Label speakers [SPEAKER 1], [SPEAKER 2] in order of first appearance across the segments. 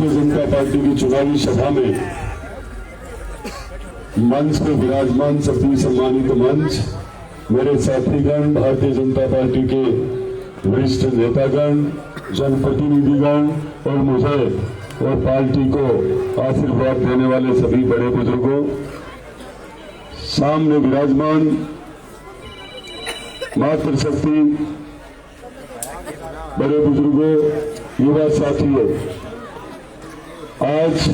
[SPEAKER 1] Bharatiya Janata party की चुनावी सभा में मंच पर विराजमान सभी सम्मानित मंच, मेरे साथीगण, भारतीय जनता पार्टी के वरिष्ठ नेतागण, जनप्रतिनिधिगण और मुझे और पार्टी को आशीर्वाद देने वाले सभी बड़े बुजुर्गों, सामने विराजमान मातृशक्ति, बड़े बुजुर्गों, युवा साथियों, आज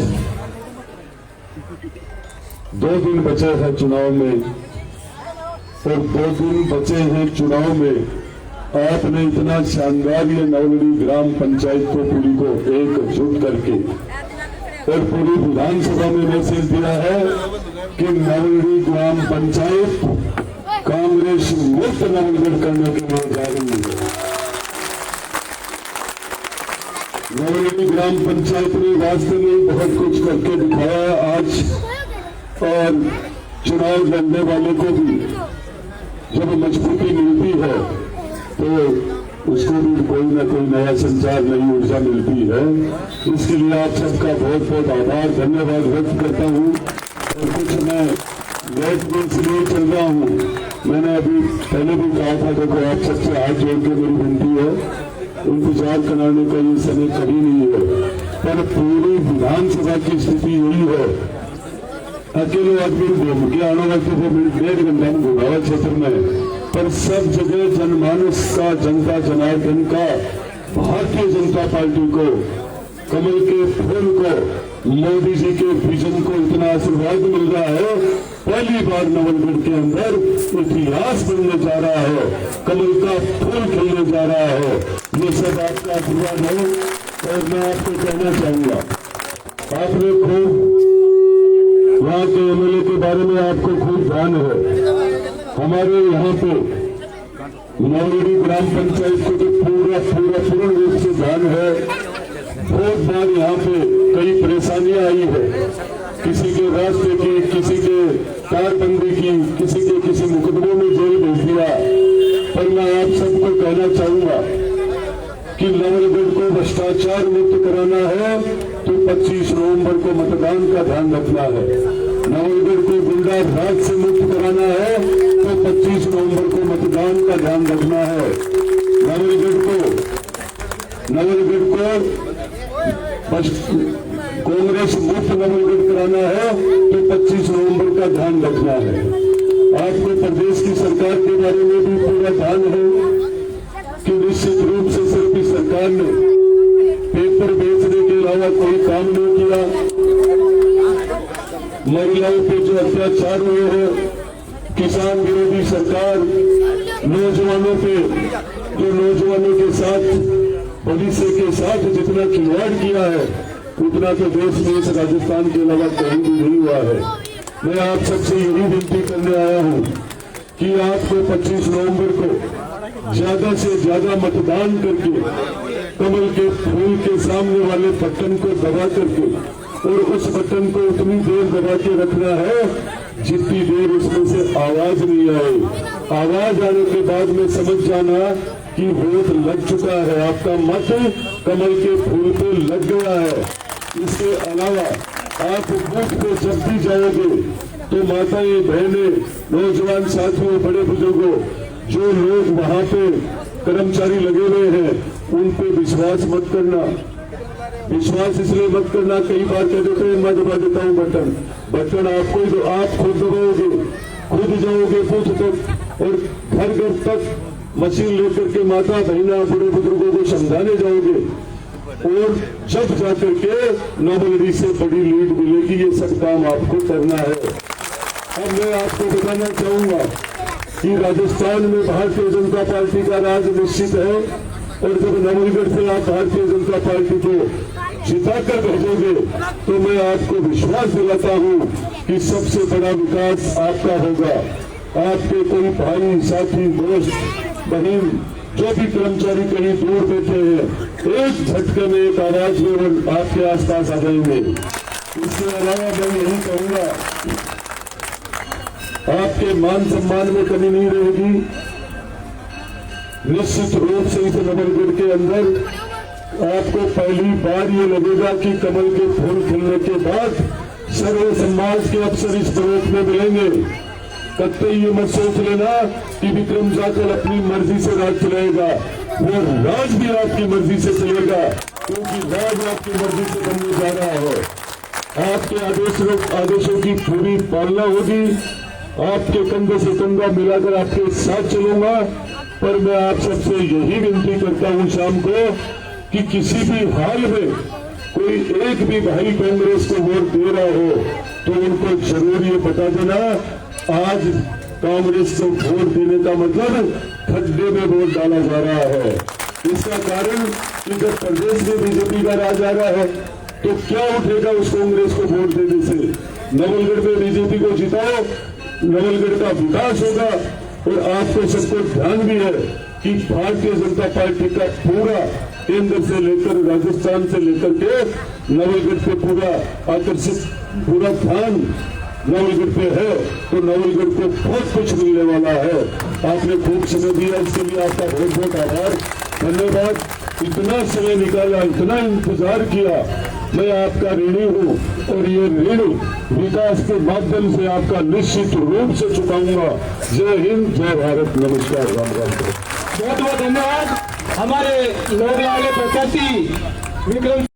[SPEAKER 1] 2 दिन बचे हैं चुनाव में और 2 दिन बचे हैं चुनाव में आपने इतना शानदार ये नवलड़ी ग्राम पंचायत को पूरी को एकजुट करके और पूरी विधानसभा में मैसेज दिया है कि नवलड़ी ग्राम पंचायत कांग्रेस मुक्त नवलगढ़ करने के लिए जा रही है। नवलड़ी ग्राम पंचायत ने वास्तव में बहुत कुछ करके दिखाया आज, और चुनाव लड़ने वाले को भी जब मजबूती मिलती है तो उसको भी कोई ना कोई नया संचार, नई ऊर्जा मिलती है। इसके लिए आप सबका बहुत बहुत आभार, धन्यवाद व्यक्त करता हूँ। और कुछ मैं लेट में इसलिए चल रहा हूँ, मैंने अभी पहले भी कहा था, देखो आप सबसे हाथ जोड़ के मेरी विनती है, इंतजार कराने का ये समय कभी नहीं है, पर पूरी विधानसभा की स्थिति यही है। अकेले आदमी घूम के आने वाले थे 1.5 घंटा में घुमावा क्षेत्र में, पर सब जगह जनमानस का, जनता जनार्दन का भारतीय जनता पार्टी को, कमल के फूल को, मोदी जी के विजन को इतना आशीर्वाद मिल रहा है। पहली बार नवलगढ़ के अंदर इतिहास बनने जा रहा है, कमल का फूल खिलने जा रहा है। ये सब आपका आशीर्वाद है। और मैं आपको कहना चाहूंगा, आपने खूब वहाँ के एमएलए के बारे में आपको खूब ध्यान है। हमारे यहाँ पे नवलड़ी ग्राम पंचायत को तो पूर्ण रूप से ध्यान है। बहुत बार यहाँ पे कई परेशानियां आई है, किसी के रास्ते की, किसी के कारबंदी की, किसी मुकदमों में जेल भेज दिया। पर मैं आप सबको कहना चाहूंगा कि नवलगढ़ को भ्रष्टाचार मुक्त कराना है तो 25 नवंबर को मतदान का ध्यान रखना है। नवलगढ़ को गुंडा राज से मुक्त कराना है तो 25 नवंबर को मतदान का ध्यान रखना है। नवलगढ़ को कांग्रेस मुक्त नवलगढ़ कराना है तो 25 नवंबर का ध्यान रखना है। आपको प्रदेश की सरकार के बारे में भी पूरा ध्यान है कि निश्चित रूप से सिर्फ इस सरकार ने पेपर बेचने के अलावा कोई काम नहीं किया। महिलाओं पे जो अत्याचार हुए हैं, किसान विरोधी सरकार, नौजवानों पे जो नौजवानों के साथ, पुलिस के साथ जितना खिलवाड़ किया है, उतना तो देश में इस राजस्थान के अलावा कहीं भी नहीं हुआ है। मैं आप सबसे यही विनती करने आया हूँ कि आपको 25 नवंबर को ज्यादा से ज्यादा मतदान करके कमल के फूल के सामने वाले बटन को दबा करके, और उस बटन को उतनी देर दबा के रखना है जितनी देर उसमें से आवाज नहीं आए। आवाज आने के बाद में समझ जाना कि वोट लग चुका है, आपका मत कमल के फूल पे लग गया है। इसके अलावा आप बूथ पे जब भी जाओगे तो माताएं, बहनें, नौजवान साथियों, बड़े बुजुर्गों, जो लोग वहां पे कर्मचारी लगे हुए हैं, उन पे विश्वास मत करना। विश्वास इसलिए मत करना, कई बार कह देते हैं मैं दबा देता हूँ बटन आपको, जो आप खुद दबाओगे, खुद जाओगे बूथ तक और घर घर तक मशीन लेकर के माता, बहना, बड़े बुजुर्गों को समझाने जाओगे, और जब जाकर के नवलड़ी से बड़ी लीड मिलेगी। ये सब काम आपको करना है। अब मैं आपको बताना चाहूंगा कि राजस्थान में भारतीय जनता पार्टी का राज निश्चित है, और जब नवलगढ़ से आप भारतीय जनता पार्टी को जिताकर भेजोगे तो मैं आपको विश्वास दिलाता हूं कि सबसे बड़ा विकास आपका होगा। आपके कोई भाई, साथी, दोस्त, बहन, जो भी कर्मचारी कहीं दूर बैठे हैं, एक झटके में, एक आवाज में आपके आसपास आ जाएंगे। इसके अलावा मैं यही कहूंगा, आपके मान सम्मान में कमी नहीं रहेगी। निश्चित रूप से इस नवलगढ़ के अंदर आपको पहली बार ये लगेगा कि कमल के फूल खिलने के बाद सर्व समाज के अफसर इस प्रदेश में मिलेंगे। कतई ये मत सोच लेना कि विक्रम जाखड़ अपनी मर्जी से राज चलाएगा, वो राज भी आपकी मर्जी से चलेगा, क्योंकि राज आपकी मर्जी से बनने जा रहा है। आपके आदेशों की पूरी पालना होगी। आपके कंधे से कंधा मिलाकर आपके साथ चलूंगा। पर मैं आप सबसे यही विनती करता हूं शाम को कि किसी भी हाल में कोई एक भी भाई कांग्रेस को वोट दे रहा हो तो उनको जरूर ये बता देना, आज कांग्रेस को वोट देने का मतलब खड्डे में वोट डाला जा रहा है। इसका कारण कि जब प्रदेश में बीजेपी का राज आ रहा है तो क्या उठेगा उस कांग्रेस को वोट देने से? नवलगढ़ में बीजेपी को जिताओ, नवलगढ़ का विकास होगा। और आपको सबको ध्यान भी है कि भारतीय जनता पार्टी का पूरा केंद्र से लेकर राजस्थान से लेकर के नवलगढ़ पे पूरा आकर्षित पूरा ध्यान नवलगढ़ पे है। तो नवलगढ़ को बहुत कुछ मिलने वाला है। आपने खूब समय दिया, इसके लिए आपका बहुत बहुत आभार, धन्यवाद। इतना समय निकाला, इतना इंतजार किया, मैं आपका ऋणी हूँ और ये ऋण विकास के माध्यम से आपका निश्चित रूप से चुकाऊंगा। जय हिंद, जय भारत, नमस्कार, राम राम।
[SPEAKER 2] बहुत बहुत धन्यवाद हमारे लोग लाले प्रत्याशी विक्रम